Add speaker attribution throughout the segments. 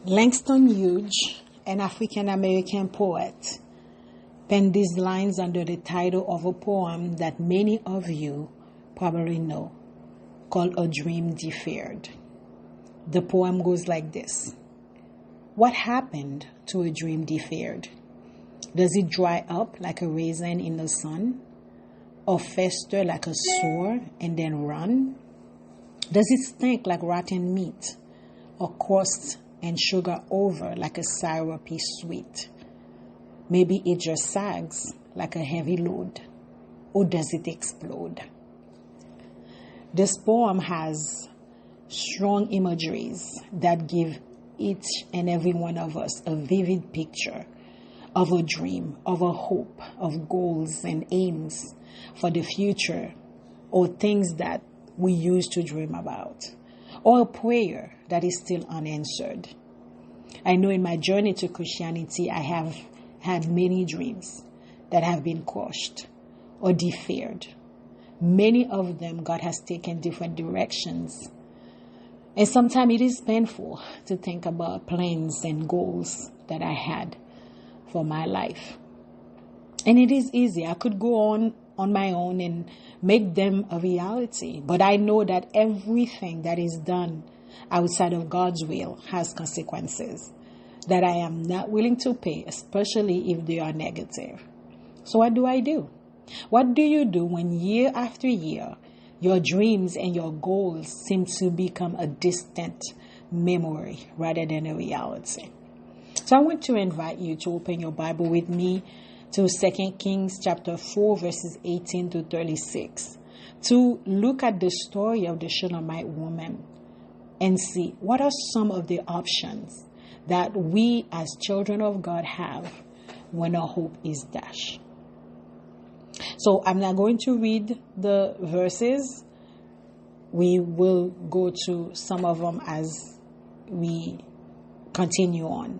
Speaker 1: Langston Hughes, an African-American poet, penned these lines under the title of a poem that many of you probably know, called A Dream Deferred. The poem goes like this. What happened to a dream deferred? Does it dry up like a raisin in the sun? Or fester like a sore and then run? Does it stink like rotten meat? Or crust and sugar over like a syrupy sweet? Maybe it just sags like a heavy load. Or does it explode? This poem has strong imageries that give each and every one of us a vivid picture of a dream, of a hope, of goals and aims for the future, or things that we used to dream about, or a prayer that is still unanswered. I know in my journey to Christianity, I have had many dreams that have been crushed or deferred. Many of them, God has taken different directions. And sometimes it is painful to think about plans and goals that I had for my life. And it is easy. I could go on my own and make them a reality. But I know that everything that is done outside of God's will has consequences that I am not willing to pay, especially if they are negative. So what do? What do you do when year after year, your dreams and your goals seem to become a distant memory rather than a reality? So I want to invite you to open your Bible with me to 2 Kings chapter 4 verses 18 to 36 to look at the story of the Shunamite woman and see what are some of the options that we as children of God have when our hope is dashed. So I'm not going to read the verses. We will go to some of them as we continue on.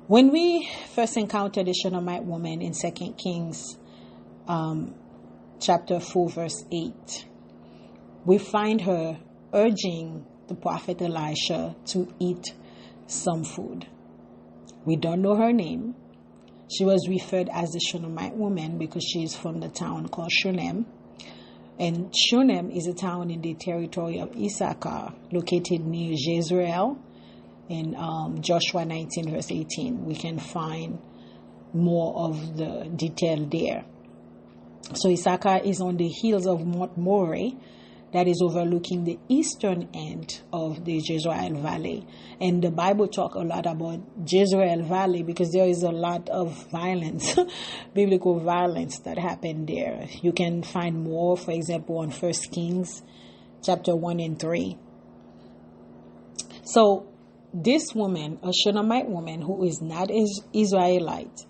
Speaker 1: When we first encountered the Shunamite woman in 2 Kings chapter 4 verse 8, we find her urging the prophet Elisha to eat some food. We don't know her name. She was referred as the Shunamite woman because she is from the town called Shunem. And Shunem is a town in the territory of Issachar, located near Jezreel. In Joshua 19 verse 18, we can find more of the detail there. So Issachar is on the hills of Mount Moreh, that is overlooking the eastern end of the Jezreel Valley. And the Bible talks a lot about Jezreel Valley because there is a lot of violence, biblical violence that happened there. You can find more, for example, on 1 Kings chapter 1 and 3. So this woman, a Shunamite woman who is not Israelite,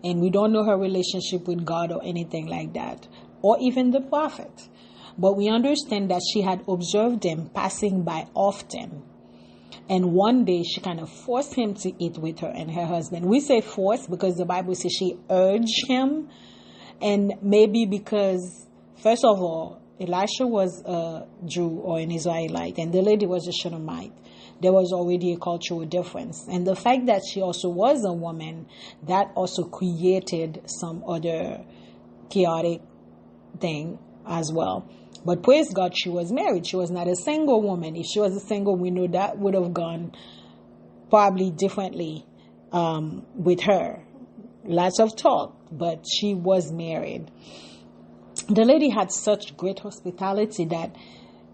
Speaker 1: and we don't know her relationship with God or anything like that, or even the prophet, but we understand that she had observed him passing by often. And one day she kind of forced him to eat with her and her husband. We say forced because the Bible says she urged him. And maybe because, first of all, Elisha was a Jew or an Israelite and the lady was a Shunamite. There was already a cultural difference. And the fact that she also was a woman, that also created some other chaotic thing as well. But praise God, she was married. She was not a single woman. If she was a single, we know that would have gone probably differently with her. Lots of talk, but she was married. The lady had such great hospitality that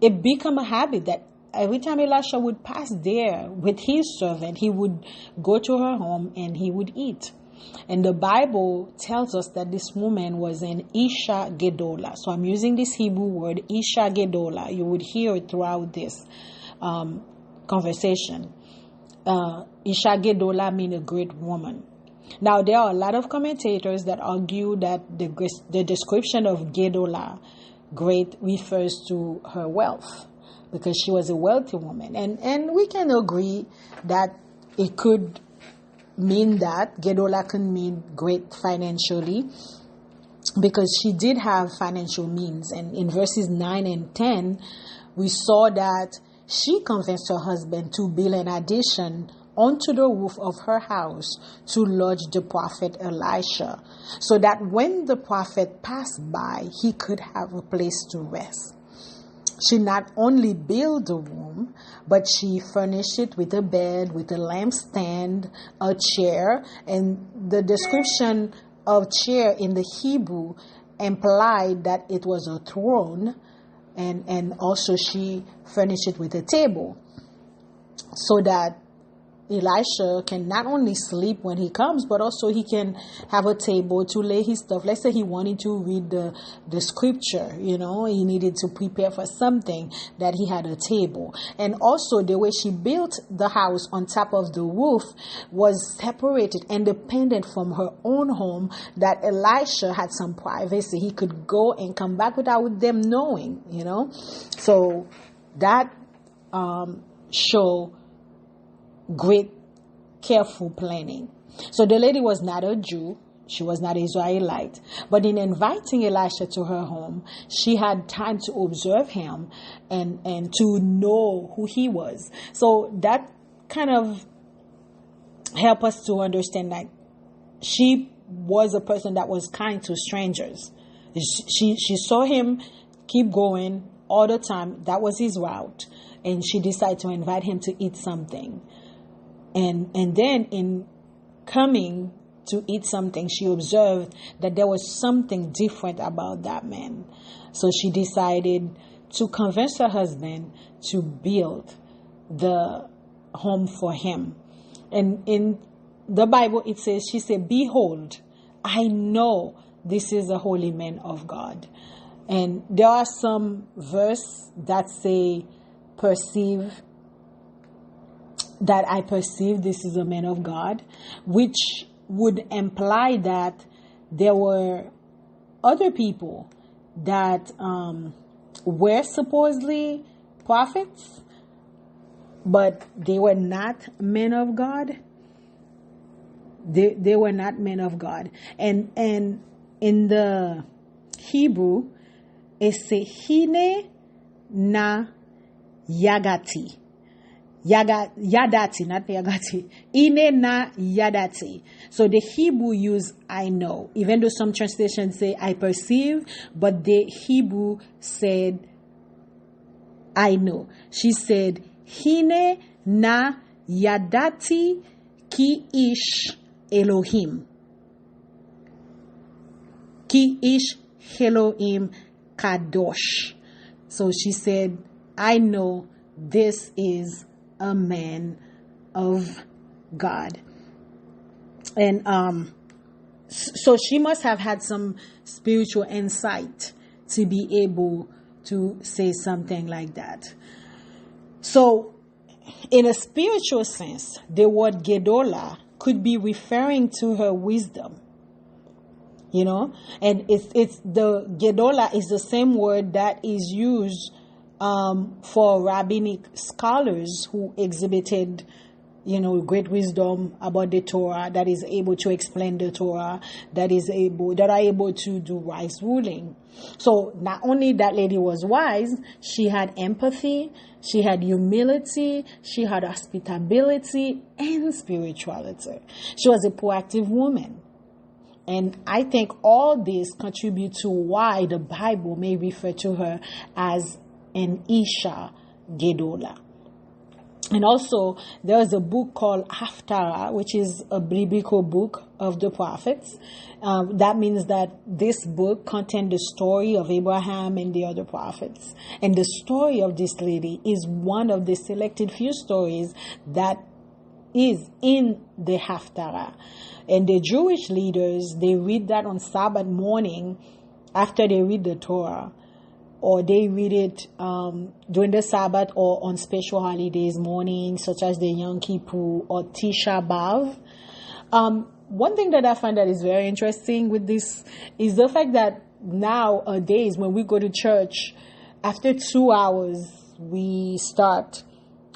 Speaker 1: it became a habit that every time Elisha would pass there with his servant, he would go to her home and he would eat. And the Bible tells us that this woman was an Isha Gedola. So I'm using this Hebrew word, Isha Gedola. You would hear it throughout this conversation. Isha Gedola means a great woman. Now, there are a lot of commentators that argue that the description of Gedola, great, refers to her wealth, because she was a wealthy woman. And we can agree that it could mean that. Gedola can mean great financially, because she did have financial means. And in verses 9 and 10, we saw that she convinced her husband to build an addition onto the roof of her house to lodge the prophet Elisha, so that when the prophet passed by, he could have a place to rest. She not only built the room, but she furnished it with a bed, with a lampstand, a chair, and the description of chair in the Hebrew implied that it was a throne, and also she furnished it with a table, so that Elisha can not only sleep when he comes, but also he can have a table to lay his stuff. Let's say he wanted to read the scripture, he needed to prepare for something, that he had a table. And also the way she built the house on top of the roof was separated, independent from her own home, that Elisha had some privacy. He could go and come back without them knowing, So that show great careful planning. So the lady was not a Jew, she was not Israelite, but in inviting Elisha to her home, she had time to observe him and to know who he was. So that kind of helped us to understand that she was a person that was kind to strangers. She saw him keep going all the time. That was his route, and she decided to invite him to eat something. And then in coming to eat something, she observed that there was something different about that man. So she decided to convince her husband to build the home for him. And in the Bible, it says, she said, "Behold, I know this is a holy man of God." And there are some verses that say, I perceive this is a man of God, which would imply that there were other people that were supposedly prophets, but they were not men of God. They were not men of God. And in the Hebrew, it says, "Hine na yagati." Yadati, not Yagati. Ine na yadati. So the Hebrew use "I know," even though some translations say "I perceive," but the Hebrew said "I know." She said, "Hine na yadati ki ish Elohim. Ki ish Elohim kadosh." So she said, "I know this is a man of God." And so she must have had some spiritual insight to be able to say something like that. So in a spiritual sense, the word Gedola could be referring to her wisdom, and it's the Gedola is the same word that is used for rabbinic scholars who exhibited, great wisdom about the Torah, that is able to explain the Torah, that are able to do wise ruling. So not only that lady was wise, she had empathy, she had humility, she had hospitality and spirituality. She was a proactive woman. And I think all this contribute to why the Bible may refer to her as an Isha Gedola. And also, there's a book called Haftarah, which is a biblical book of the prophets. That means that this book contains the story of Abraham and the other prophets. And the story of this lady is one of the selected few stories that is in the Haftarah. And the Jewish leaders, they read that on Sabbath morning after they read the Torah, or they read it during the Sabbath or on special holidays morning, such as the Yom Kippur or Tisha B'Av. One thing that I find that is very interesting with this is the fact that nowadays when we go to church, after 2 hours, we start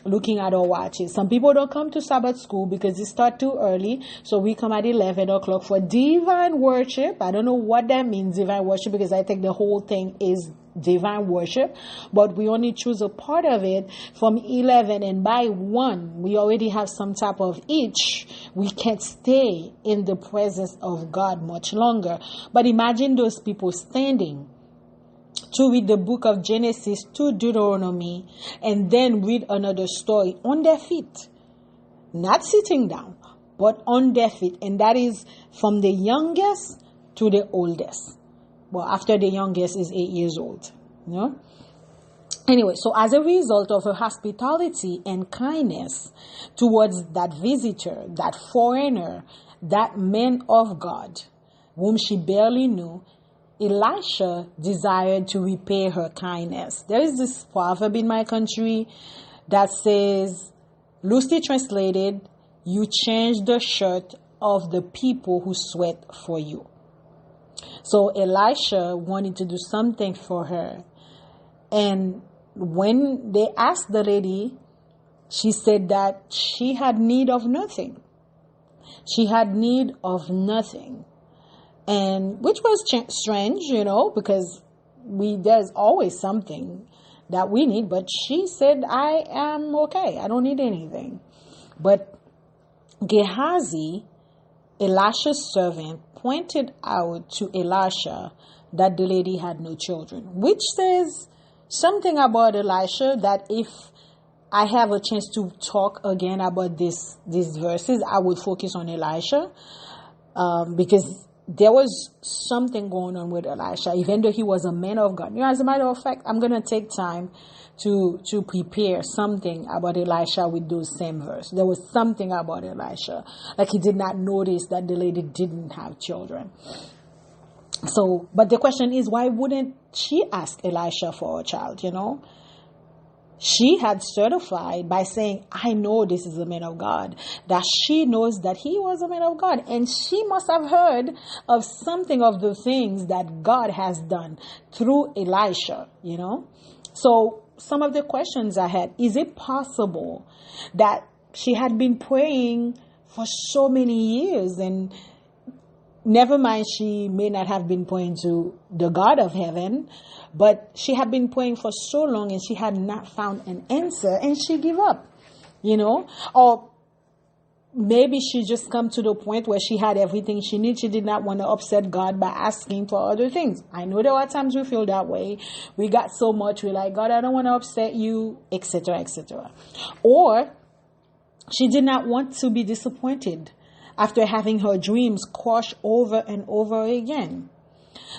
Speaker 1: looking at our watches. Some people don't come to Sabbath school because it starts too early. So we come at 11 o'clock for divine worship. I don't know what that means, divine worship, because I think the whole thing is divine worship, but we only choose a part of it from 11, and by 1 we already have some type of itch. We can't stay in the presence of God much longer. But imagine those people standing to read the book of Genesis to Deuteronomy and then read another story on their feet, not sitting down, but on their feet. And that is from the youngest to the oldest. Well, after the youngest is 8 years old. Anyway, so as a result of her hospitality and kindness towards that visitor, that foreigner, that man of God, whom she barely knew, Elisha desired to repay her kindness. There is this proverb in my country that says, loosely translated, you change the shirt of the people who sweat for you. So Elisha wanted to do something for her. And when they asked the lady, she said that she had need of nothing. She had need of nothing. And which was strange, because there's always something that we need. But she said, I am okay. I don't need anything. But Gehazi, Elisha's servant, pointed out to Elisha that the lady had no children, which says something about Elisha that if I have a chance to talk again about these verses, I would focus on Elisha, because there was something going on with Elisha, even though he was a man of God. As a matter of fact, I'm going to take time to prepare something about Elisha with those same verse. There was something about Elisha, like he did not notice that the lady didn't have children. So, but the question is, why wouldn't she ask Elisha for a child, She had certified by saying, I know this is a man of God, that she knows that he was a man of God. And she must have heard of something of the things that God has done through Elisha, So some of the questions I had, is it possible that she had been praying for so many years, and never mind, she may not have been praying to the God of heaven, but she had been praying for so long and she had not found an answer, and she gave up, or maybe she just come to the point where she had everything she needed. She did not want to upset God by asking for other things. I know there are times we feel that way. We got so much, we're like, God, I don't want to upset you, etc., etc. Or she did not want to be disappointed after having her dreams crushed over and over again.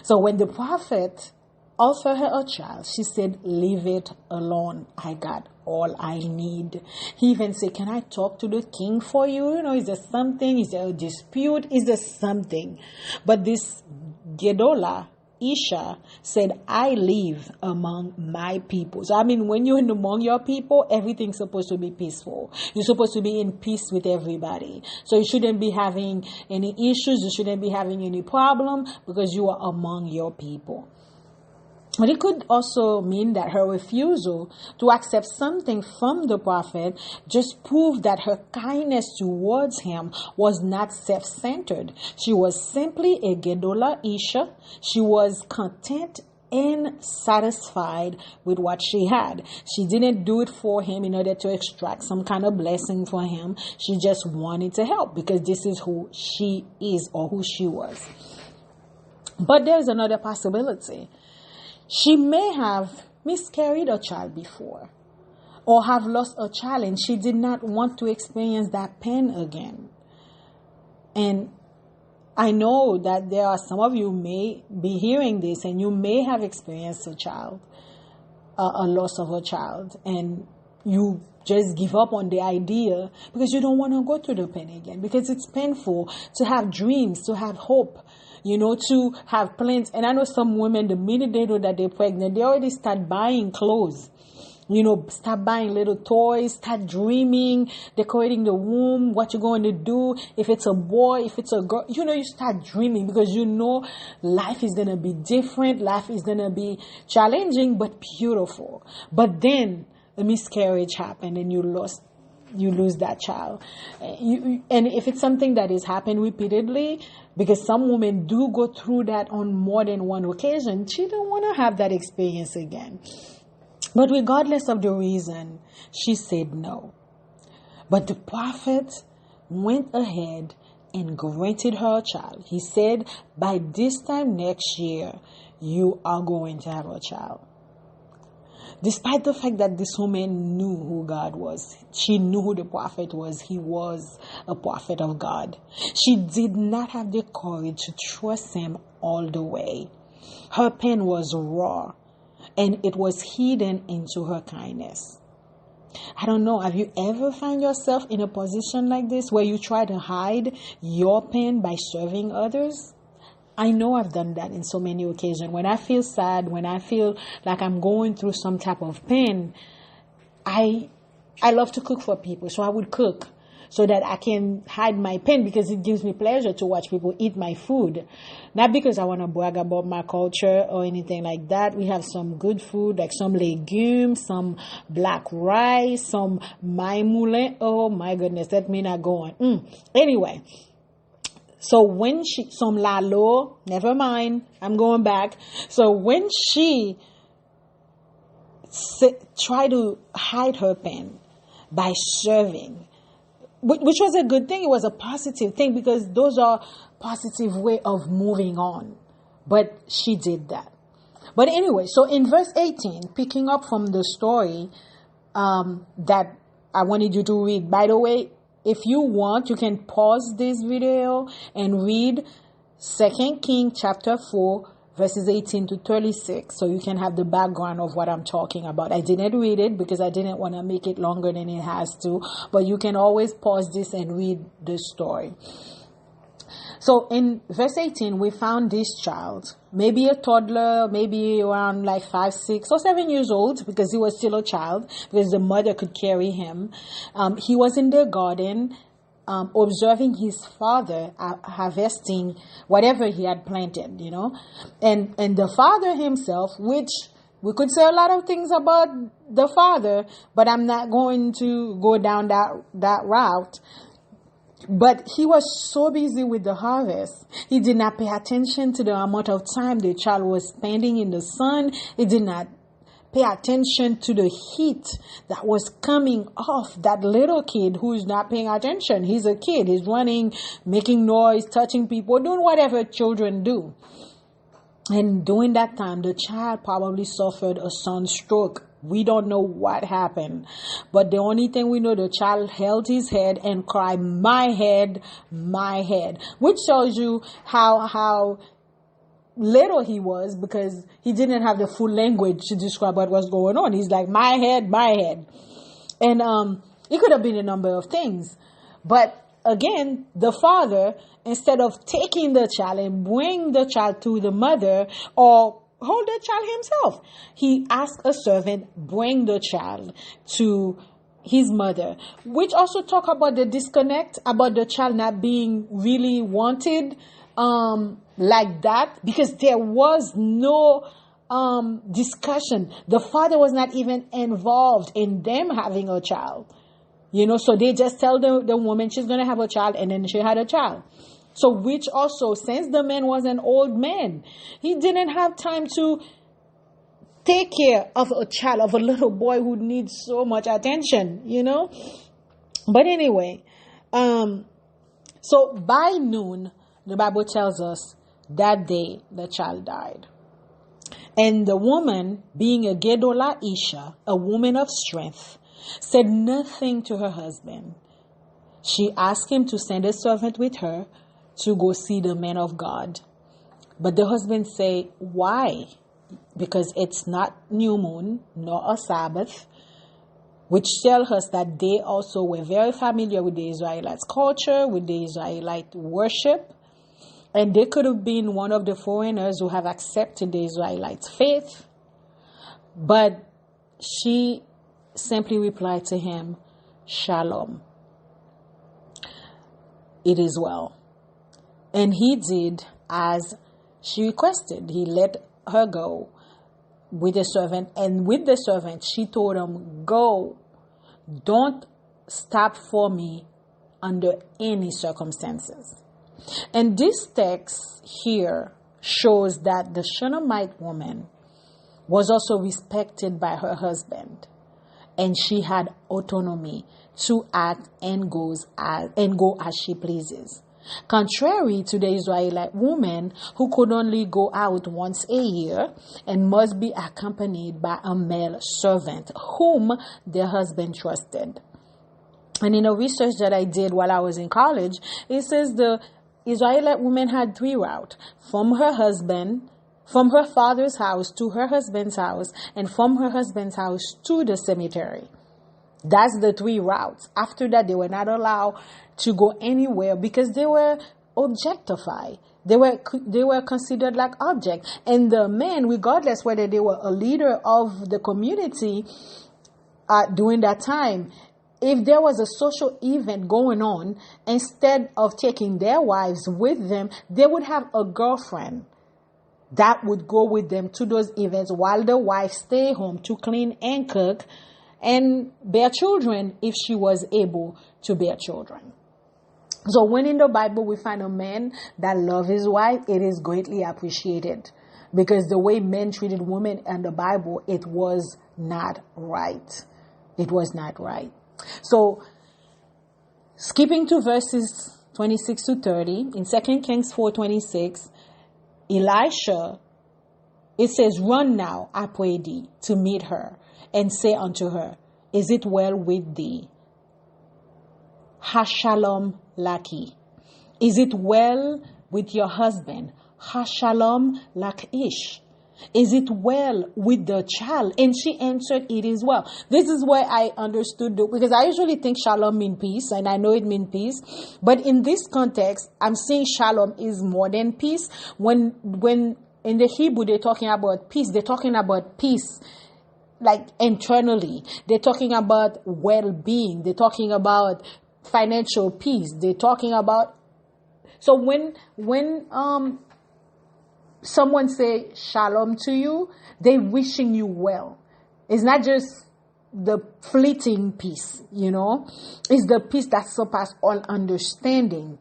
Speaker 1: So when the prophet offered her a child, she said, leave it alone. I got all I need. He even said, can I talk to the king for you? Is there something? Is there a dispute? Is there something? But this Gedola, Isha, said, I live among my people. So, when you're among your people, everything's supposed to be peaceful. You're supposed to be in peace with everybody. So you shouldn't be having any issues. You shouldn't be having any problem because you are among your people. But it could also mean that her refusal to accept something from the prophet just proved that her kindness towards him was not self-centered. She was simply a Gedola Isha. She was content and satisfied with what she had. She didn't do it for him in order to extract some kind of blessing for him. She just wanted to help because this is who she is or who she was. But there's another possibility. She may have miscarried a child before or have lost a child, and she did not want to experience that pain again. And I know that there are some of you may be hearing this and you may have experienced a loss of a child, and you just give up on the idea because you don't want to go through the pain again, because it's painful to have dreams, to have hope, to have plans. And I know some women, the minute they know that they're pregnant, they already start buying clothes, start buying little toys, start dreaming, decorating the womb, what you're going to do, if it's a boy, if it's a girl, you start dreaming because life is going to be different, life is going to be challenging, but beautiful. But then a miscarriage happened and you lost you lose that child. And if it's something that is happened repeatedly, because some women do go through that on more than one occasion, she don't want to have that experience again. But regardless of the reason, she said no. But the prophet went ahead and granted her a child. He said, by this time next year, you are going to have a child. Despite the fact that this woman knew who God was, she knew who the prophet was. He was a prophet of God. She did not have the courage to trust him all the way. Her pain was raw, and it was hidden into her kindness. I don't know, have you ever found yourself in a position like this where you try to hide your pain by serving others? I know I've done that in so many occasions. When I feel sad, when I feel like I'm going through some type of pain, I love to cook for people. So I would cook so that I can hide my pain, because it gives me pleasure to watch people eat my food. Not because I want to brag about my culture or anything like that. We have some good food, like some legumes, some black rice, some maimoulin. Oh my goodness, let me not go on. Anyway. So when some lalo, never mind, I'm going back. So when she tried to hide her pain by serving, which was a good thing, it was a positive thing, because those are positive way of moving on. But she did that. But anyway, so in verse 18, picking up from the story that I wanted you to read, by the way, if you want, you can pause this video and read 2 Kings chapter 4, verses 18 to 36. So you can have the background of what I'm talking about. I didn't read it because I didn't want to make it longer than it has to. But you can always pause this and read the story. So in verse 18, we found this child, maybe a toddler, maybe around like 5, 6 or 7 years old, because he was still a child, because the mother could carry him. He was in the garden, observing his father harvesting whatever he had planted, and the father himself, which we could say a lot of things about the father, but I'm not going to go down that route. But he was so busy with the harvest, he did not pay attention to the amount of time the child was spending in the sun. He did not pay attention to the heat that was coming off that little kid who is not paying attention. He's a kid. He's running, making noise, touching people, doing whatever children do. And during that time, the child probably suffered a sunstroke. We don't know what happened. But the only thing we know, the child held his head and cried, my head, which shows you how little he was, because he didn't have the full language to describe what was going on. He's like, my head. And it could have been a number of things. But again, the father, instead of taking the child and bring the child to the mother or hold the child himself, he asked a servant, bring the child to his mother, which also talk about the disconnect, about the child not being really wanted like that, because there was no discussion. The father was not even involved in them having a child, so they just tell the woman she's going to have a child, and then she had a child. So which also, since the man was an old man, he didn't have time to take care of a child, of a little boy who needs so much attention, But anyway, so by noon, the Bible tells us that day the child died. And the woman, being a Gedolah Isha, a woman of strength, said nothing to her husband. She asked him to send a servant with her to go see the man of God. But the husband say, why? Because it's not new moon, nor a Sabbath, which tell us that they also were very familiar with the Israelites' culture, with the Israelite worship. And they could have been one of the foreigners who have accepted the Israelites' faith. But she simply replied to him, Shalom. It is well. And he did as she requested. He let her go with the servant. And with the servant, she told him, go. Don't stop for me under any circumstances. And this text here shows that the Shunamite woman was also respected by her husband, and she had autonomy to act and go as she pleases. Contrary to the Israelite woman who could only go out once a year and must be accompanied by a male servant whom their husband trusted. And in a research that I did while I was in college, it says the Israelite woman had 3 routes: from her father's house to her husband's house, and from her husband's house to the cemetery. That's the 3 routes. After that, they were not allowed to go anywhere because they were objectified. They were considered like objects. And the men, regardless whether they were a leader of the community during that time, if there was a social event going on, instead of taking their wives with them, they would have a girlfriend that would go with them to those events while the wife stay home to clean and cook and bear children if she was able to bear children. So when in the Bible we find a man that loves his wife, it is greatly appreciated, because the way men treated women in the Bible, it was not right. It was not right. So skipping to verses 26 to 30, in 2 Kings 4:26, Elisha, it says, "Run now, I pray thee, to meet her, and say unto her, Is it well with thee? Hashalom laki. Is it well with your husband? Hashalom lakish. Is it well with the child?" And she answered, "It is well." This is where I understood, because I usually think shalom means peace, and I know it means peace. But in this context, I'm saying shalom is more than peace. When in the Hebrew they're talking about peace, they're talking about peace like internally. They're talking about well-being. They're talking about financial peace. They're talking about, so when someone say shalom to you, they wishing you well. It's not just the fleeting peace, It's the peace that surpasses all understanding.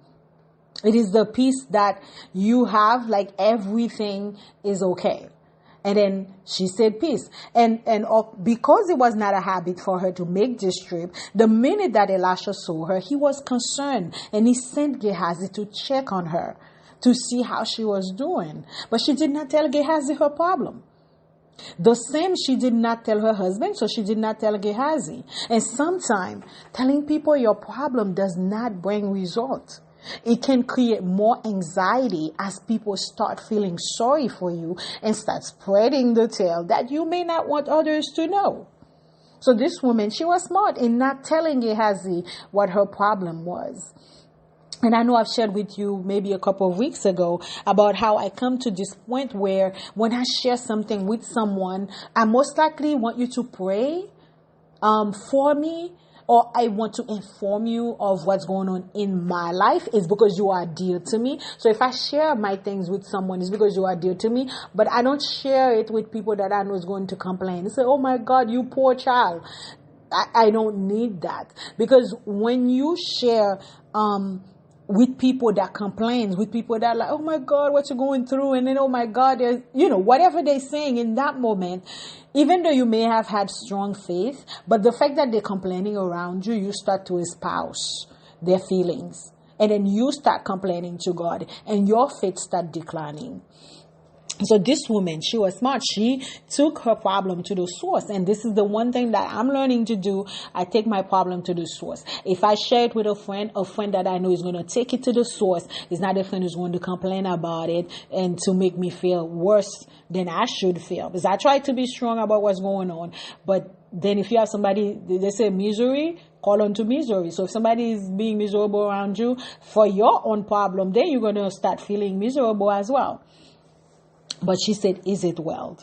Speaker 1: It is the peace that you have, like everything is okay. And then she said peace. And because it was not a habit for her to make this trip, the minute that Elisha saw her, he was concerned, and he sent Gehazi to check on her, to see how she was doing. But she did not tell Gehazi her problem. The same she did not tell her husband, so she did not tell Gehazi. And sometimes telling people your problem does not bring results. It can create more anxiety as people start feeling sorry for you and start spreading the tale that you may not want others to know. So this woman, she was smart in not telling Gehazi what her problem was. And I know I've shared with you maybe a couple of weeks ago about how I come to this point where when I share something with someone, I most likely want you to pray for me, or I want to inform you of what's going on in my life, is because you are dear to me. So if I share my things with someone, it's because you are dear to me. But I don't share it with people that I know is going to complain. They say, "Oh my God, you poor child." I don't need that. Because when you share with people that complains, with people that are like, "Oh my God, what you're going through," and then, "Oh my God," whatever they're saying in that moment, even though you may have had strong faith, but the fact that they're complaining around you, you start to espouse their feelings. And then you start complaining to God, and your faith start declining. So this woman, she was smart. She took her problem to the source. And this is the one thing that I'm learning to do. I take my problem to the source. If I share it with a friend that I know is going to take it to the source, it's not a friend who's going to complain about it and to make me feel worse than I should feel. Because I try to be strong about what's going on. But then if you have somebody, they say misery, call on to misery. So if somebody is being miserable around you for your own problem, then you're going to start feeling miserable as well. But she said, "Is it well?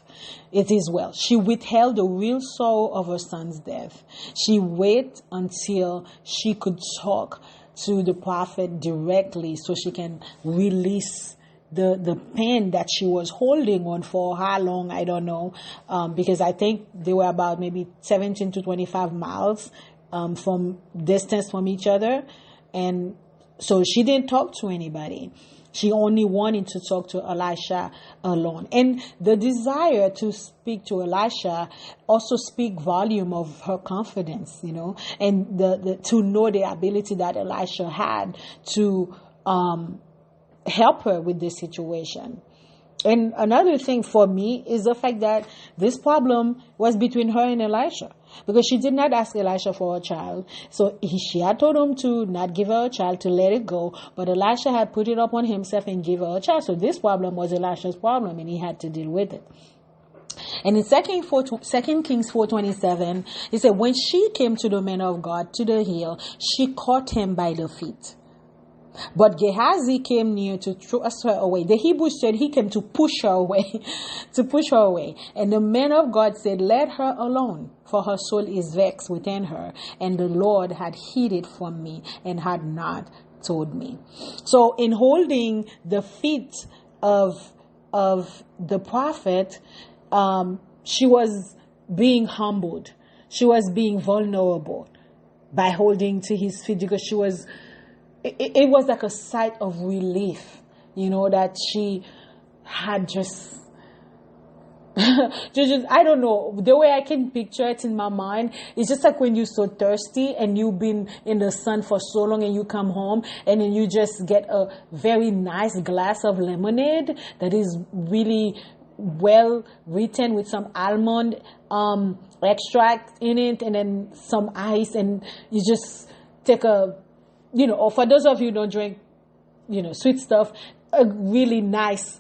Speaker 1: It is well." She withheld the real sorrow of her son's death. She waited until she could talk to the prophet directly so she can release the pain that she was holding on for how long, I don't know. Because I think they were about maybe 17 to 25 miles from distance from each other. And so she didn't talk to anybody. She only wanted to talk to Elisha alone. And the desire to speak to Elisha also speak volume of her confidence, and the to know the ability that Elisha had to help her with this situation. And another thing for me is the fact that this problem was between her and Elisha, because she did not ask Elisha for a child. So she had told him to not give her a child, to let it go. But Elisha had put it upon himself and gave her a child. So this problem was Elisha's problem, and he had to deal with it. And in 2 Kings 4:27, he said, when she came to the man of God to the hill, she caught him by the feet. But Gehazi came near to thrust her away. The Hebrew said he came to push her away, And the man of God said, let her alone, for her soul is vexed within her, and the Lord had hid it from me and had not told me. So in holding the feet of the prophet, she was being humbled. She was being vulnerable by holding to his feet, because it was like a sight of relief, that she had just, I don't know, the way I can picture it in my mind, it's just like when you're so thirsty and you've been in the sun for so long and you come home and then you just get a very nice glass of lemonade that is really well written with some almond extract in it, and then some ice, and you just take or for those of you who don't drink, sweet stuff, a really nice,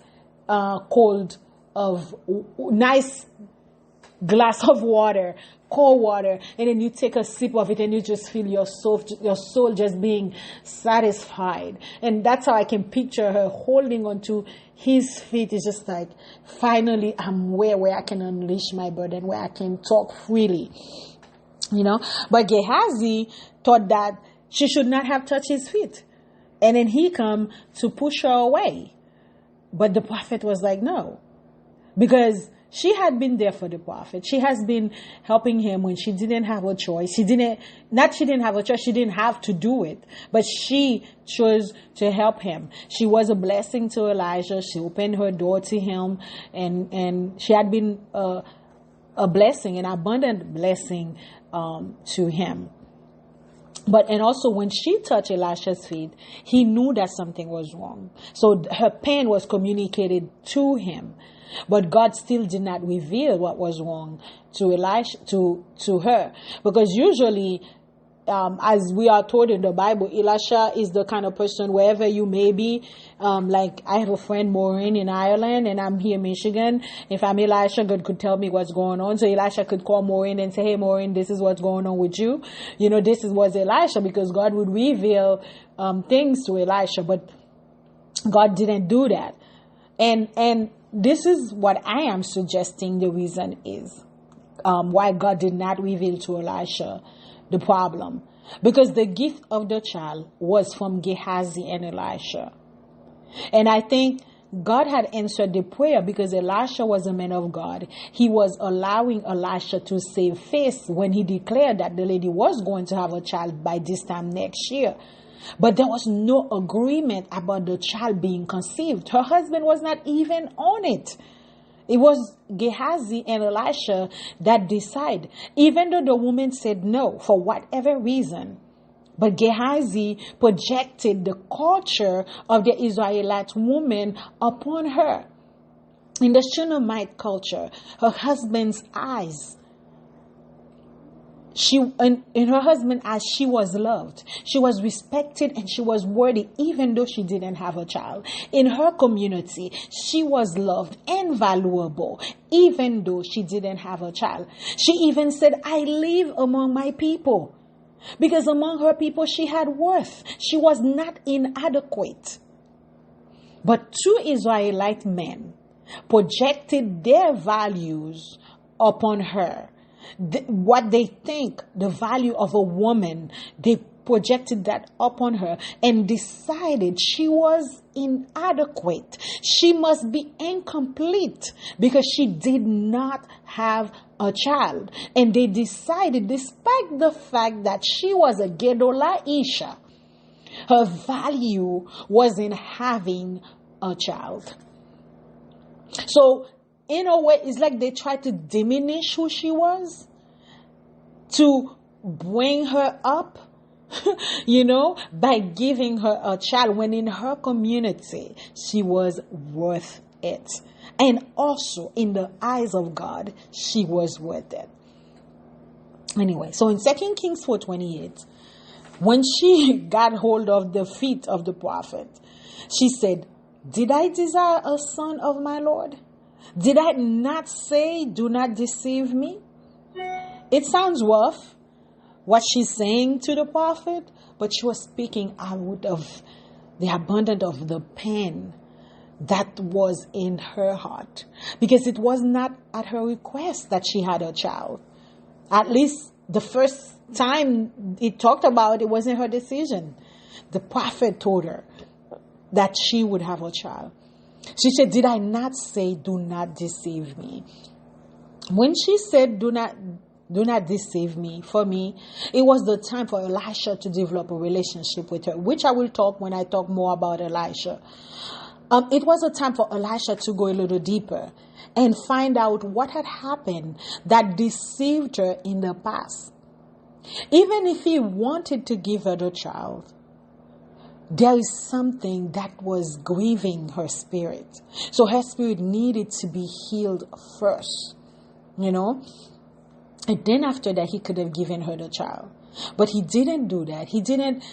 Speaker 1: nice glass of water, cold water, and then you take a sip of it and you just feel your soul just being satisfied. And that's how I can picture her holding onto his feet. It's just like, finally I'm where I can unleash my burden, where I can talk freely, But Gehazi thought that she should not have touched his feet. And then he come to push her away. But the prophet was like, no. Because she had been there for the prophet. She has been helping him when she didn't have a choice. She didn't have to do it. But she chose to help him. She was a blessing to Elijah. She opened her door to him. And she had been a blessing, an abundant blessing to him. And also when she touched Elisha's feet, he knew that something was wrong. So her pain was communicated to him. But God still did not reveal what was wrong to Elisha, to her. Because usually, as we are told in the Bible, Elisha is the kind of person, wherever you may be, like I have a friend, Maureen, in Ireland, and I'm here in Michigan. If I'm Elisha, God could tell me what's going on. So Elisha could call Maureen and say, hey, Maureen, this is what's going on with you. This was Elisha, because God would reveal things to Elisha. But God didn't do that. And this is what I am suggesting the reason is why God did not reveal to Elisha the problem. Because the gift of the child was from Gehazi and Elisha. And I think God had answered the prayer because Elisha was a man of God. He was allowing Elisha to save face when he declared that the lady was going to have a child by this time next year. But there was no agreement about the child being conceived. Her husband was not even on it. It was Gehazi and Elisha that decided, even though the woman said no for whatever reason. But Gehazi projected the culture of the Israelite woman upon her. In the Shunamite culture, her husband's eyes, in her husband's eyes, she was loved. She was respected and she was worthy, even though she didn't have a child. In her community, she was loved and valuable, even though she didn't have a child. She even said, I live among my people. Because among her people, she had worth. She was not inadequate. But two Israelite men projected their values upon her. What they think, the value of a woman, they projected that upon her and decided she was inadequate. She must be incomplete because she did not have a child. And they decided, despite the fact that she was a Gedola Isha, her value was in having a child. So, in a way, it's like they tried to diminish who she was to bring her up, by giving her a child, when in her community, she was worth it. And also, in the eyes of God, she was worth it. Anyway, so in 2 Kings 4:28, when she got hold of the feet of the prophet, she said, "Did I desire a son of my Lord? Did I not say, do not deceive me?" It sounds rough, what she's saying to the prophet, but she was speaking out of the abundance of the pain that was in her heart. Because it was not at her request that she had a child. At least the first time it talked about, it wasn't her decision. The prophet told her that she would have a child. She said, "Did I not say, do not deceive me?" When she said, do not deceive me, for me, it was the time for Elisha to develop a relationship with her, which I will talk when I talk more about Elisha. It was a time for Elisha to go a little deeper and find out what had happened that deceived her in the past. Even if he wanted to give her the child, there is something that was grieving her spirit. So her spirit needed to be healed first, And then after that, he could have given her the child. But he didn't do that. He didn't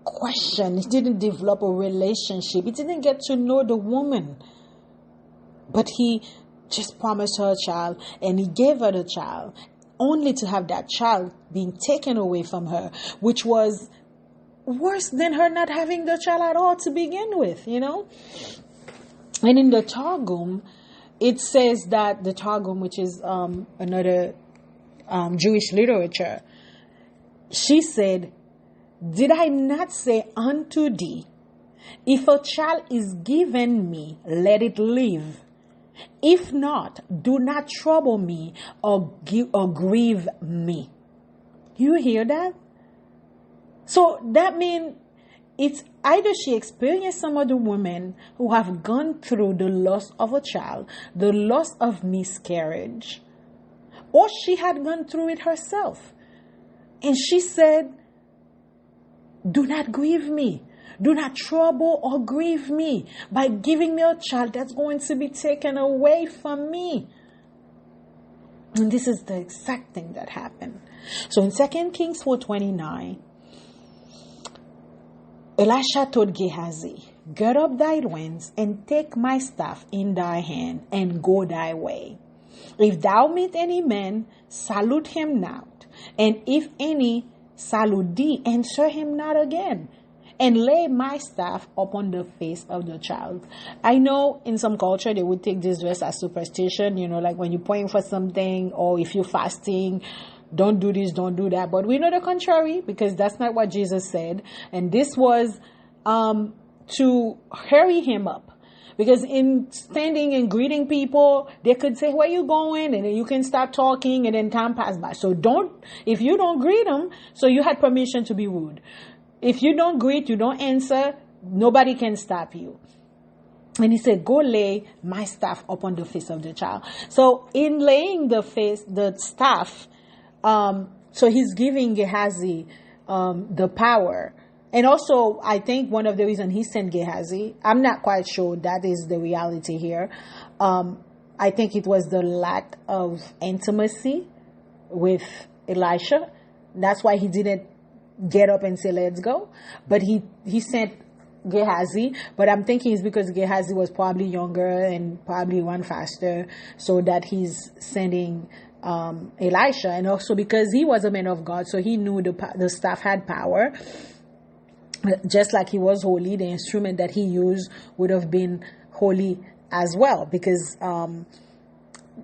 Speaker 1: question. He didn't develop a relationship. He didn't get to know the woman. But he just promised her a child, and he gave her the child, only to have that child being taken away from her, which was worse than her not having the child at all to begin with, And in the Targum, it says that the Targum, which is another Jewish literature, she said, "Did I not say unto thee, if a child is given me, let it live. If not, do not trouble me or grieve me." You hear that? So that means it's either she experienced some of the women who have gone through the loss of a child, the loss of miscarriage, or she had gone through it herself. And she said, "Do not grieve me. Do not trouble or grieve me by giving me a child that's going to be taken away from me." And this is the exact thing that happened. So in 2 Kings 4:29, Elisha told Gehazi, "Gird up thy loins and take my staff in thy hand and go thy way. If thou meet any man, salute him not. And if any salute thee, answer him not again. And lay my staff upon the face of the child." I know in some culture they would take this verse as superstition, like when you're praying for something, or if you're fasting, don't do this, don't do that. But we know the contrary, because that's not what Jesus said. And this was to hurry him up. Because in standing and greeting people, they could say, "Where you going?" And then you can start talking, and then time pass by. So if you don't greet them, so you had permission to be rude. If you don't greet, you don't answer, nobody can stop you. And he said, "Go lay my staff upon the face of the child." So in laying the staff, so he's giving Gehazi the power. And also, I think one of the reasons he sent Gehazi, I'm not quite sure that is the reality here. I think it was the lack of intimacy with Elisha. That's why he didn't get up and say, "Let's go." But he sent Gehazi. But I'm thinking it's because Gehazi was probably younger and probably run faster, so that he's sending Elisha. And also because he was a man of God, so he knew the staff had power. Just like he was holy, the instrument that he used would have been holy as well, because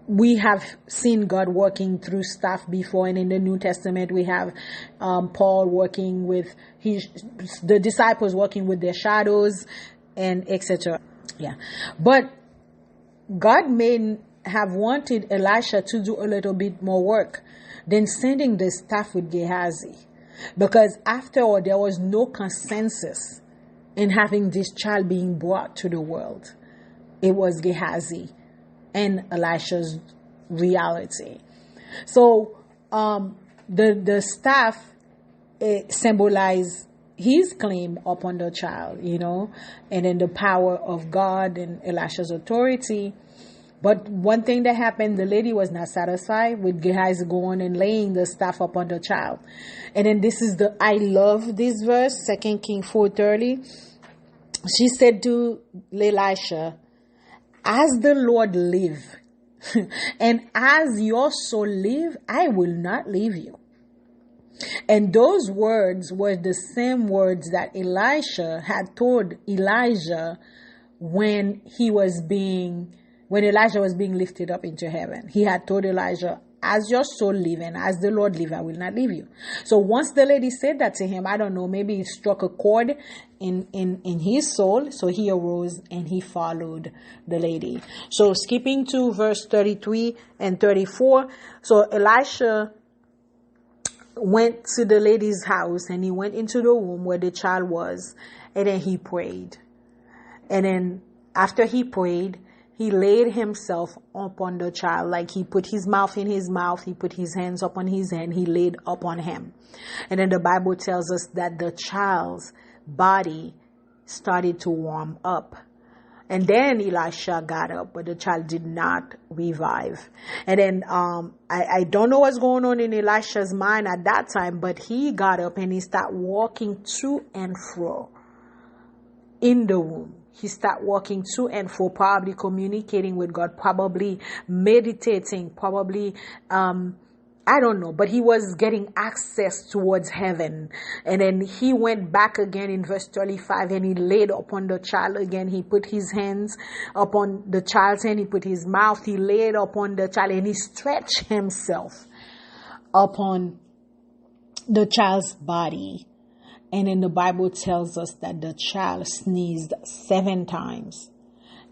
Speaker 1: we have seen God working through stuff before, and in the New Testament we have Paul working with the disciples working with their shadows and etc. Yeah, but God may have wanted Elisha to do a little bit more work than sending the staff with Gehazi, because after all, there was no consensus in having this child being brought to the world. It was Gehazi and Elisha's reality. So the staff symbolize his claim upon the child, and then the power of God and Elisha's authority. But one thing that happened, the lady was not satisfied with Gehazi going and laying the staff upon the child. And then I love this verse, 2 Kings 4:30. She said to Elisha, "As the Lord live, and as your soul live, I will not leave you." And those words were the same words that Elisha had told Elijah when Elijah was being lifted up into heaven. He had told Elijah, "As your soul live and as the Lord live, I will not leave you." So once the lady said that to him, I don't know, maybe it struck a chord in his soul. So he arose and he followed the lady. So skipping to verse 33 and 34. So Elisha went to the lady's house, and he went into the room where the child was, and then he prayed. And then after he prayed, he laid himself upon the child, like he put his mouth in his mouth, he put his hands upon his hand, he laid upon him. And then the Bible tells us that the child's body started to warm up. And then Elisha got up, but the child did not revive. And then I don't know what's going on in Elisha's mind at that time, but he got up and he started walking to and fro in the room. He started walking to and fro, probably communicating with God, probably meditating, probably, I don't know, but he was getting access towards heaven. And then he went back again in verse 35, and he laid upon the child again. He put his hands upon the child's hand. He put his mouth. He laid upon the child, and he stretched himself upon the child's body. And then the Bible tells us that the child sneezed 7 times.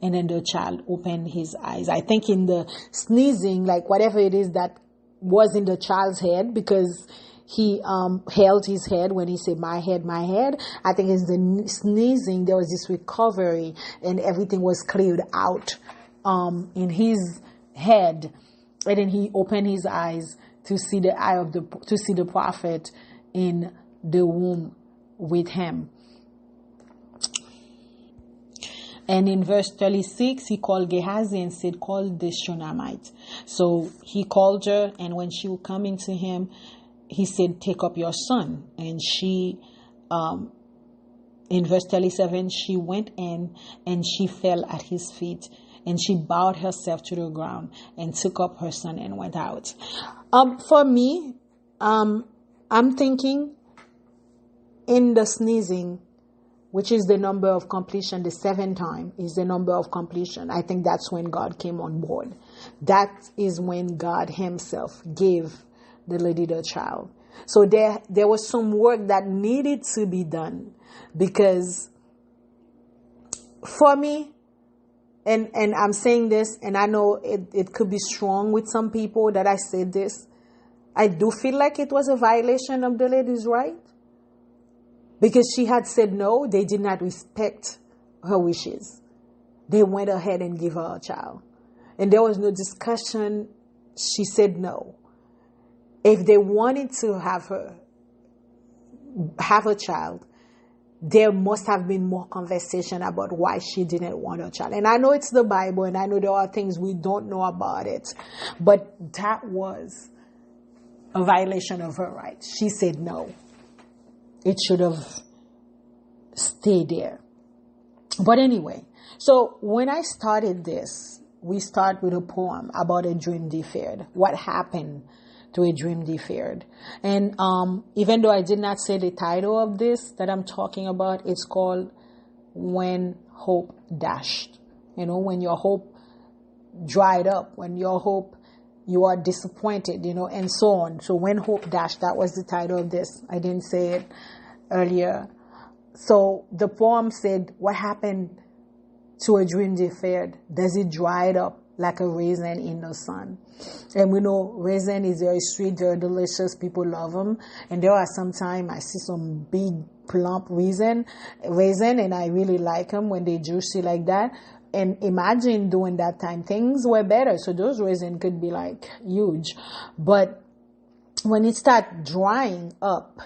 Speaker 1: And then the child opened his eyes. I think in the sneezing, like whatever it is that was in the child's head, because he held his head when he said, "My head, my head." I think in the sneezing, there was this recovery and everything was cleared out in his head. And then he opened his eyes to see the prophet in the womb with him. And in verse 36, he called Gehazi and said, "Call the Shunamite." So he called her, and when she would come into him, he said, "Take up your son." And she, in verse 37, she went in and she fell at his feet, and she bowed herself to the ground and took up her son and went out. For me, I'm thinking in the sneezing, which is the number of completion, the 7th time is the number of completion. I think that's when God came on board. That is when God himself gave the lady the child. So there was some work that needed to be done, because for me, and I'm saying this, and I know it could be strong with some people that I said this, I do feel like it was a violation of the lady's right. Because she had said no, they did not respect her wishes. They went ahead and gave her a child. And there was no discussion. She said no. If they wanted to have a child, there must have been more conversation about why she didn't want a child. And I know it's the Bible, and I know there are things we don't know about it. But that was a violation of her rights. She said no. It should have stayed there. But anyway, so when I started this, we start with a poem about a dream deferred. What happened to a dream deferred? And even though I did not say the title of this that I'm talking about, it's called When Hope Dashed. When your hope dried up, when your hope, you are disappointed, and so on. So when hope dashed, that was the title of this. I didn't say it earlier. So the poem said, what happened to a dream deferred? Does it dry it up like a raisin in the sun? And we know raisin is very sweet, very delicious. People love them. And there are sometimes I see some big plump raisin, and I really like them when they juicy like that. And imagine during that time, things were better. So those raisins could be like huge. But when it start drying up,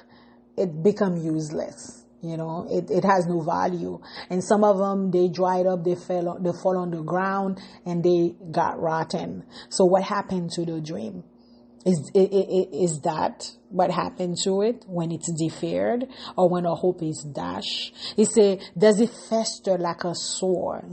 Speaker 1: it become useless. It has no value. And some of them, they dried up, they fall on the ground, and they got rotten. So what happened to the dream? Is that what happened to it when it's deferred, or when a hope is dashed? He say, does it fester like a sore,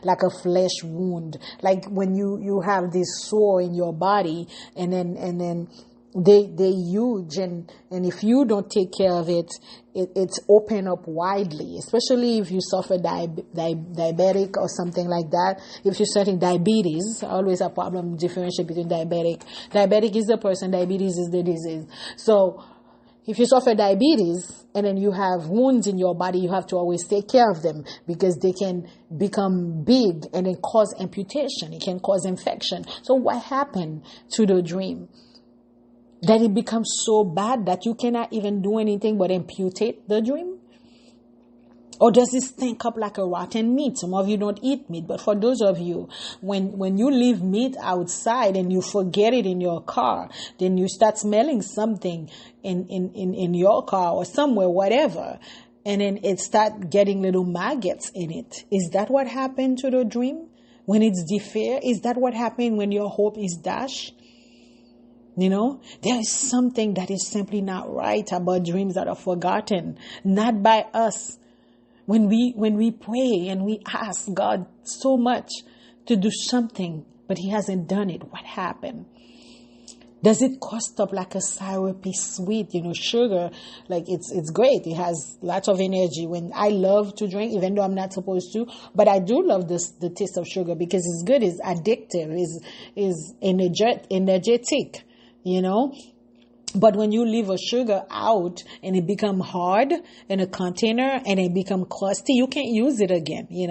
Speaker 1: like a flesh wound? Like when you have this sore in your body, and then they huge, and if you don't take care of it, it's open up widely, especially if you suffer diabetic or something like that. If you're suffering diabetes, always a problem differentiate between diabetic is the person, diabetes is the disease. So if you suffer diabetes and then you have wounds in your body, you have to always take care of them, because they can become big and then cause amputation. It can cause infection. So what happened to the dream that it becomes so bad that you cannot even do anything but amputate the dream? Or does it stink up like a rotten meat? Some of you don't eat meat, but for those of you, when you leave meat outside and you forget it in your car, then you start smelling something in your car or somewhere, whatever, and then it start getting little maggots in it. Is that what happened to the dream when it's deferred? Is that what happened when your hope is dashed? There is something that is simply not right about dreams that are forgotten, not by us. When we pray and we ask God so much to do something, but He hasn't done it, what happened? Does it cost up like a syrupy sweet, sugar? Like it's great. It has lots of energy. When I love to drink, even though I'm not supposed to, but I do love the taste of sugar because it's good, it's addictive, is energetic. But when you leave a sugar out and it become hard in a container and it become crusty, you can't use it again, You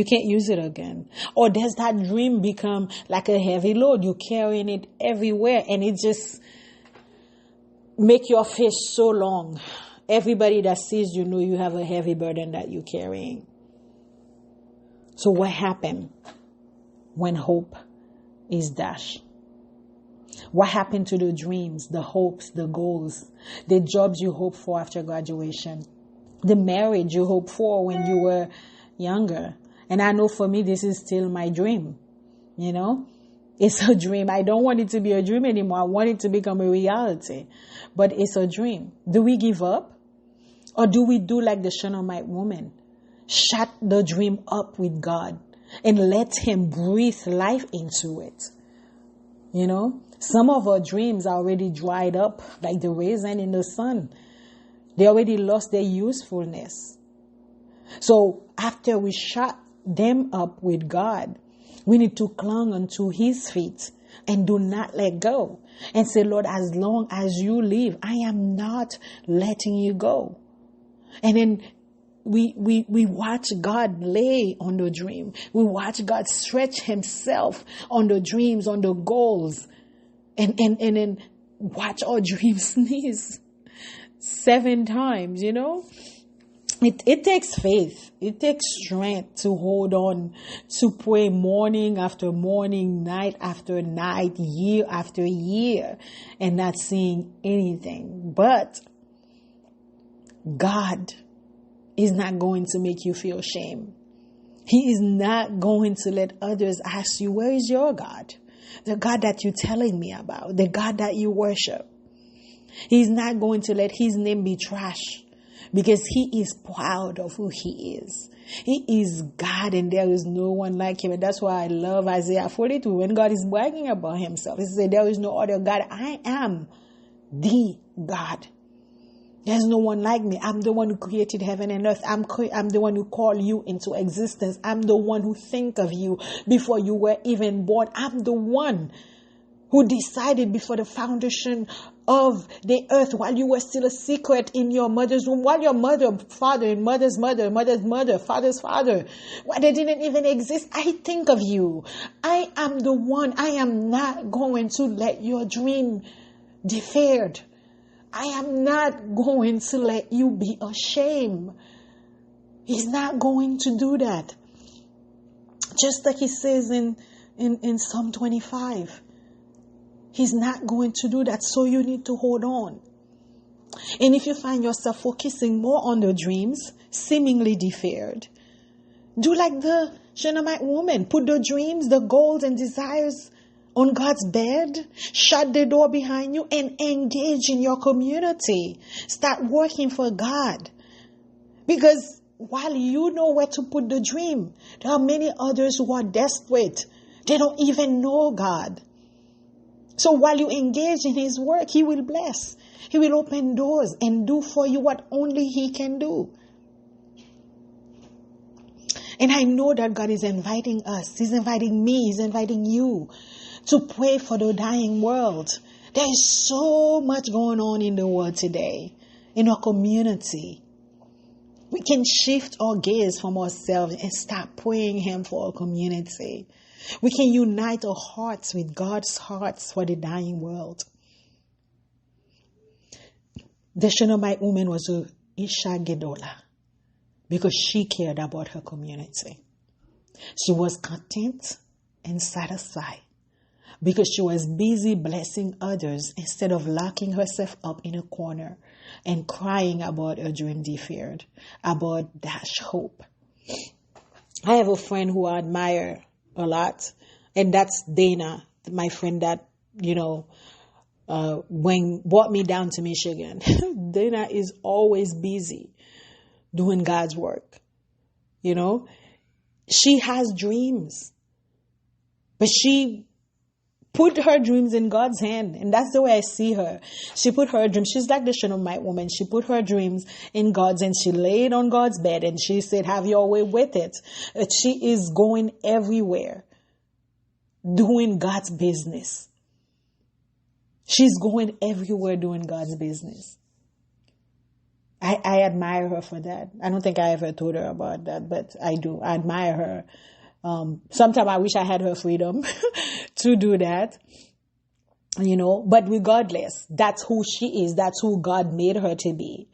Speaker 1: can't use it again. Or does that dream become like a heavy load? You're carrying it everywhere and it just make your face so long. Everybody that sees you have a heavy burden that you're carrying. So what happened when hope is dashed? What happened to the dreams, the hopes, the goals, the jobs you hoped for after graduation, the marriage you hoped for when you were younger? And I know for me, this is still my dream. It's a dream. I don't want it to be a dream anymore. I want it to become a reality. But it's a dream. Do we give up? Or do we do like the Shunamite woman? Shut the dream up with God and let Him breathe life into it. Some of our dreams are already dried up like the raisin in the sun. They already lost their usefulness. So after we shut them up with God, we need to cling onto His feet and do not let go. And say, Lord, as long as you live, I am not letting you go. And then we watch God lay on the dream. We watch God stretch Himself on the dreams, on the goals. And then watch our dreams sneeze 7 times, It takes faith. It takes strength to hold on, to pray morning after morning, night after night, year after year, and not seeing anything. But God is not going to make you feel shame. He is not going to let others ask you, where is your God? The God that you're telling me about, the God that you worship. He's not going to let His name be trash, because He is proud of who He is. He is God and there is no one like Him. And that's why I love Isaiah 42 when God is bragging about Himself. He said, there is no other God. I am the God. There's no one like me. I'm the one who created heaven and earth. I'm the one who called you into existence. I'm the one who think of you before you were even born. I'm the one who decided before the foundation of the earth, while you were still a secret in your mother's womb, while your mother, father, and mother's mother, mother's mother, father's father, while they didn't even exist, I think of you. I am the one. I am not going to let your dream deferred. I am not going to let you be ashamed. He's not going to do that. Just like he says in Psalm 25. He's not going to do that. So you need to hold on. And if you find yourself focusing more on the dreams, seemingly deferred, do like the Shunamite woman. Put the dreams, the goals and desires on God's bed. Shut the door behind you and engage in your community. Start working for God. Because while you know where to put the dream, there are many others who are desperate. They don't even know God. So while you engage in his work, he will bless. He will open doors and do for you what only he can do. And I know that God is inviting us. He's inviting me. He's inviting you to pray for the dying world. There is so much going on in the world today, in our community. We can shift our gaze from ourselves and start praying him for our community. We can unite our hearts with God's hearts for the dying world. The Shunamite woman was a Isha Gedola because she cared about her community. She was content and satisfied because she was busy blessing others instead of locking herself up in a corner and crying about her dream deferred, about dash hope. I have a friend who I admire a lot, and that's Dana, my friend that, brought me down to Michigan. Dana is always busy doing God's work. She has dreams, but she put her dreams in God's hand, and that's the way I see her. She put her dreams, she's like the Shunamite woman. She put her dreams in God's hand. She laid on God's bed and she said, have your way with it. She is going everywhere, doing God's business. She's going everywhere doing God's business. I admire her for that. I don't think I ever told her about that, but I do. I admire her. Sometimes I wish I had her freedom to do that, but regardless, that's who she is. That's who God made her to be.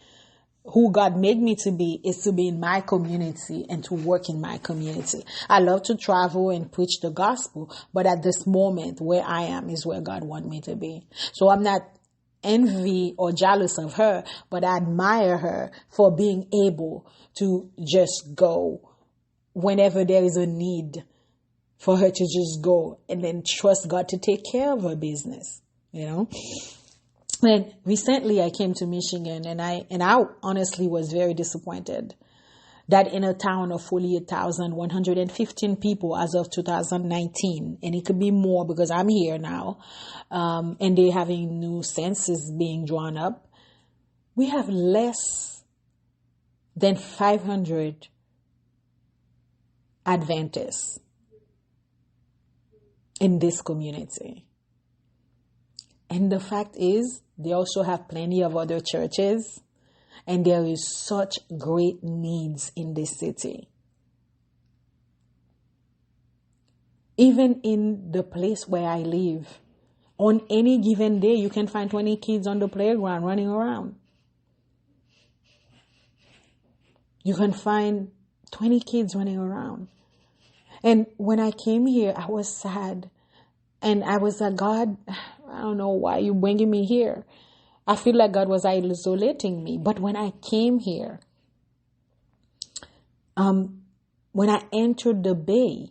Speaker 1: Who God made me to be is to be in my community and to work in my community. I love to travel and preach the gospel, but at this moment where I am is where God wants me to be. So I'm not envy or jealous of her, but I admire her for being able to just go whenever there is a need for her to just go and then trust God to take care of her business, And recently I came to Michigan and I honestly was very disappointed that in a town of 48,115 people as of 2019, and it could be more because I'm here now, and they're having new census being drawn up, we have less than 500 Adventists in this community. And the fact is, they also have plenty of other churches, and there is such great needs in this city. Even in the place where I live, on any given day, you can find 20 kids on the playground running around. You can find 20 kids running around. And when I came here, I was sad. And I was like, God, I don't know why you're bringing me here. I feel like God was isolating me. But when I came here, when I entered the bay,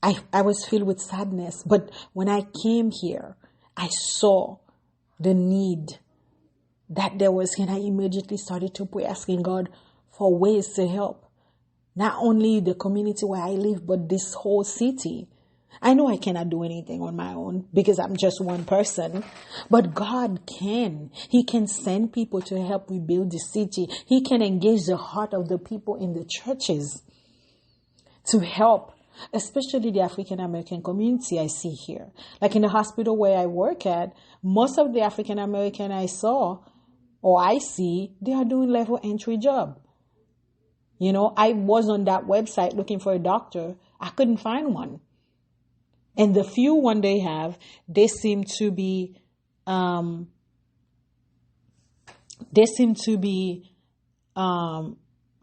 Speaker 1: I was filled with sadness. But when I came here, I saw the need that there was. And I immediately started to pray, asking God for ways to help. Not only the community where I live, but this whole city. I know I cannot do anything on my own because I'm just one person, but God can. He can send people to help rebuild the city. He can engage the heart of the people in the churches to help, especially the African American community I see here. Like in the hospital where I work at, most of the African American I saw or I see, they are doing level entry job. You know, I was on that website looking for a doctor. I couldn't find one. And the few one they have, they seem to be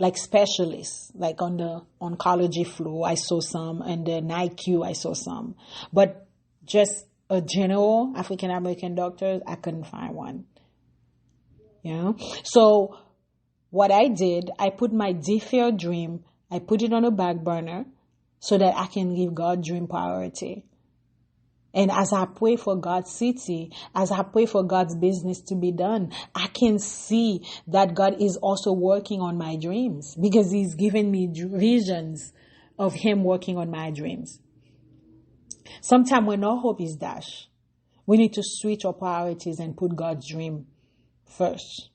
Speaker 1: like specialists, like on the oncology floor, I saw some, and the NICU, I saw some. But just a general African American doctor, I couldn't find one. You know? So what I did, I put my deferred dream, I put it on a back burner so that I can give God's dream priority. And as I pray for God's city, as I pray for God's business to be done, I can see that God is also working on my dreams because He's given me visions of Him working on my dreams. Sometimes when our hope is dashed, we need to switch our priorities and put God's dream first.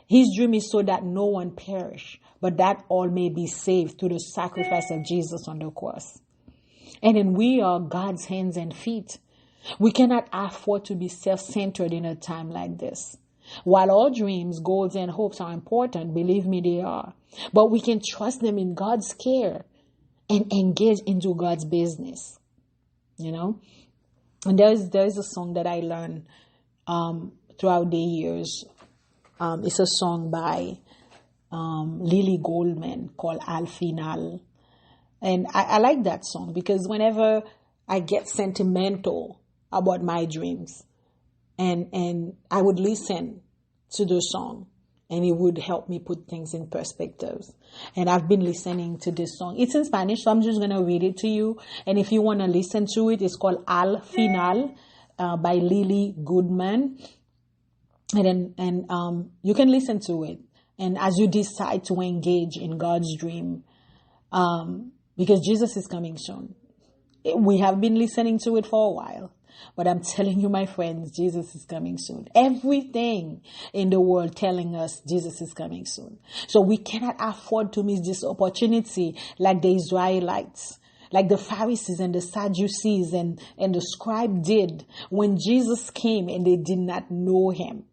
Speaker 1: His dream is so that no one perish, but that all may be saved through the sacrifice of Jesus on the cross. And then we are God's hands and feet. We cannot afford to be self-centered in a time like this. While all dreams, goals, and hopes are important, believe me, they are. But we can trust them in God's care and engage into God's business. You know? And there is a song that I learned throughout the years. It's a song by Lily Goldman called Al Final. And I like that song because whenever I get sentimental about my dreams and I would listen to the song and it would help me put things in perspectives. And I've been listening to this song. It's in Spanish, so I'm just going to read it to you. And if you want to listen to it, it's called Al Final by Lily Goodman. And then you can listen to it. And as you decide to engage in God's dream, because Jesus is coming soon. We have been listening to it for a while, but I'm telling you, my friends, Jesus is coming soon. Everything in the world telling us Jesus is coming soon. So we cannot afford to miss this opportunity like the Israelites, like the Pharisees and the Sadducees and the scribe did when Jesus came and they did not know Him.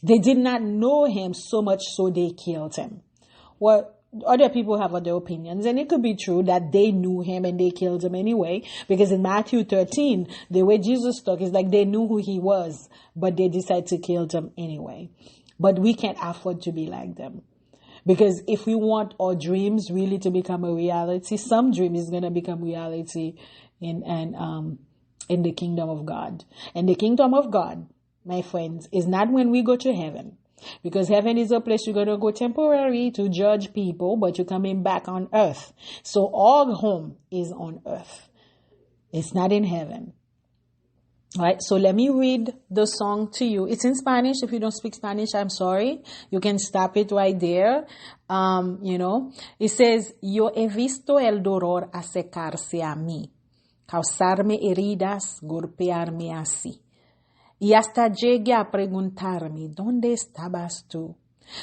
Speaker 1: They did not know Him so much so they killed Him. Well, other people have other opinions, and it could be true that they knew Him and they killed Him anyway, because in Matthew 13, the way Jesus talked is like they knew who He was, but they decided to kill Him anyway. But we can't afford to be like them, because if we want our dreams really to become a reality, some dream is going to become reality in the kingdom of God. And the kingdom of God, my friends, is not when we go to heaven. Because heaven is a place you're going to go temporary to judge people, but you're coming back on earth. So our home is on earth. It's not in heaven. All right, so let me read the song to you. It's in Spanish. If you don't speak Spanish, I'm sorry. You can stop it right there. It says, Yo he visto el dolor acercarse a mí, causarme heridas, golpearme así. Y hasta llegué a preguntarme, ¿dónde estabas tú?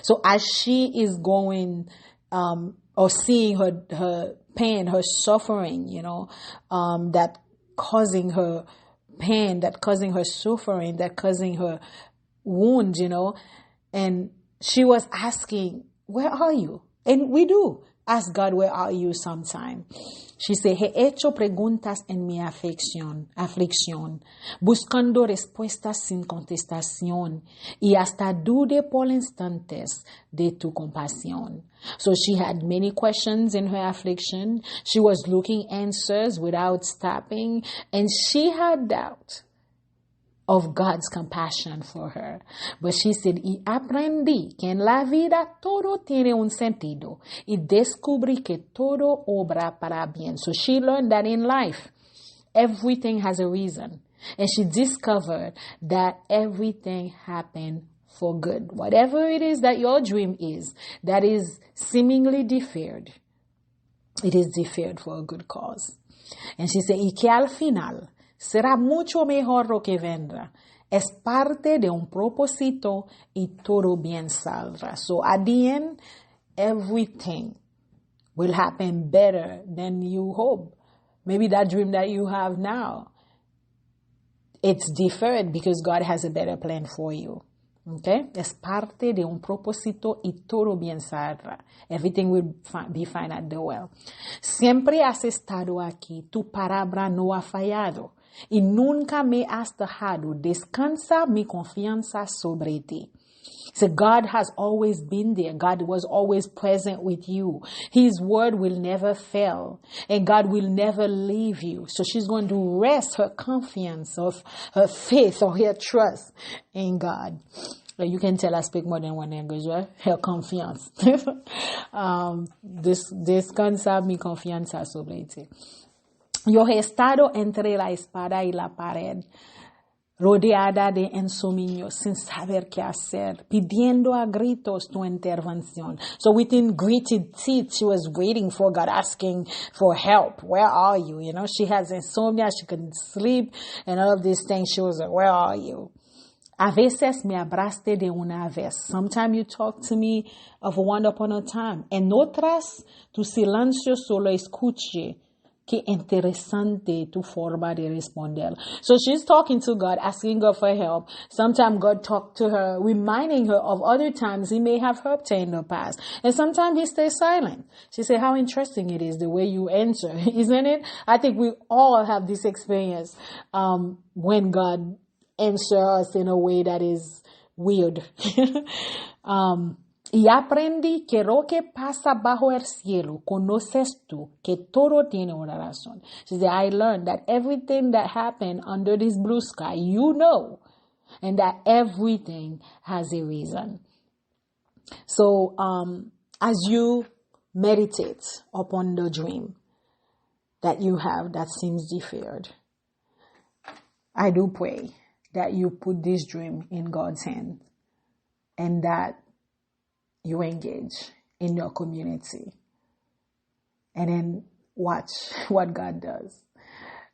Speaker 1: So as she is going, or seeing her pain, her suffering, that causing her pain, that causing her suffering, that causing her wound, and she was asking, where are you? And we do ask God, where are you sometime? She said, he hecho preguntas en mi aflicción, buscando respuestas sin contestación, y hasta dude por instantes de tu compasión. So she had many questions in her affliction. She was looking answers without stopping, and she had doubt of God's compassion for her. But she said, y aprendí que en la vida todo tiene un sentido, y descubrí que todo obra para bien. So she learned that in life, everything has a reason. And she discovered that everything happened for good. Whatever it is that your dream is, that is seemingly deferred, it is deferred for a good cause. And she said, y que al final será mucho mejor lo que vendrá. Es parte de un propósito y todo bien saldrá. So at the end, everything will happen better than you hope. Maybe that dream that you have now, it's deferred because God has a better plan for you. Okay? Es parte de un propósito y todo bien saldrá. Everything will be fine at the well. Siempre has estado aquí. Tu palabra no ha fallado. Y nunca me has dejado. Descansa mi confianza sobre ti. So God has always been there. God was always present with you. His word will never fail. And God will never leave you. So she's going to rest her confidence of her faith or her trust in God. You can tell I speak more than one language, right? Her confiance. Descansa mi confianza sobre ti. Yo he estado entre la espada y la pared, rodeada de insomnio, sin saber qué hacer, pidiendo a gritos tu intervención. So within gritted teeth, she was waiting for God, asking for help. Where are you? You know, she has insomnia, she couldn't sleep, and all of these things. She was like, where are you? A veces me abraste de una vez. Sometimes you talk to me of one upon a time. En otras, tu silencio solo escuche. Qué interesante tu forma de responder. So she's talking to God, asking God for help. Sometimes God talked to her, reminding her of other times he may have helped her in the past. And sometimes he stays silent. She said, how interesting it is the way you answer, isn't it? I think we all have this experience when God answers us in a way that is weird. Y aprendí que lo que pasa bajo el cielo, conoces tú, que todo tiene una razón. She said, I learned that everything that happened under this blue sky, you know, and that everything has a reason. So, as you meditate upon the dream that you have that seems deferred, I do pray that you put this dream in God's hand and that you engage in your community and then watch what God does.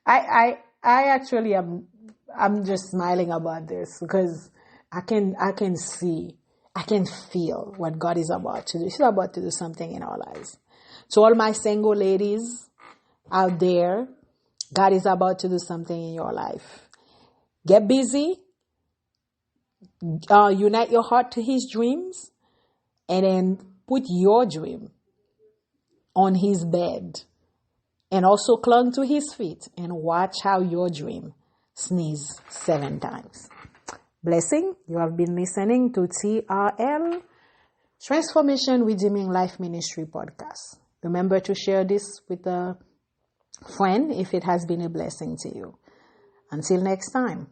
Speaker 1: I actually I'm just smiling about this because I can see, I can feel what God is about to do. He's about to do something in our lives. To all my single ladies out there, God is about to do something in your life. Get busy. Unite your heart to his dreams. And then put your dream on his bed and also clung to his feet and watch how your dream sneezes 7 times. Blessing. You have been listening to TRL, Transformation Redeeming Life Ministry podcast. Remember to share this with a friend if it has been a blessing to you. Until next time.